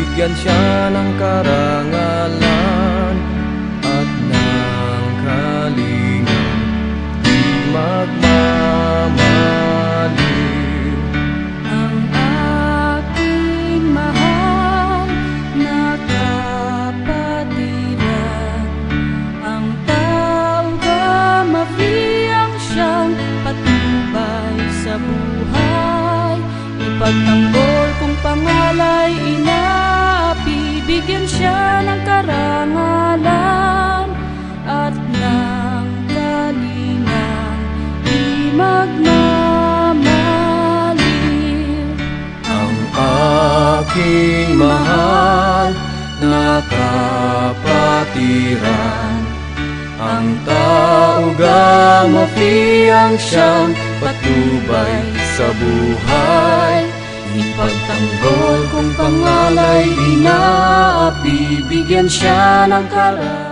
bigyan siya ng karangalan at ng kalingang di magmamaliw. Ang aking mahal na kapatiran, ang tauga mafiyang siyang patnubay sa buhay. Ipagtanggol kung pangalay inaapi, bigyan siya ng karangalan at ng kalingang di magmamaliw. Ang aking mahal na kapatiran, ang tauga mafiyang siyang patnubay sa buhay. Ipagtanggol kung pangalay inaapi, bigyan siya ng karangalan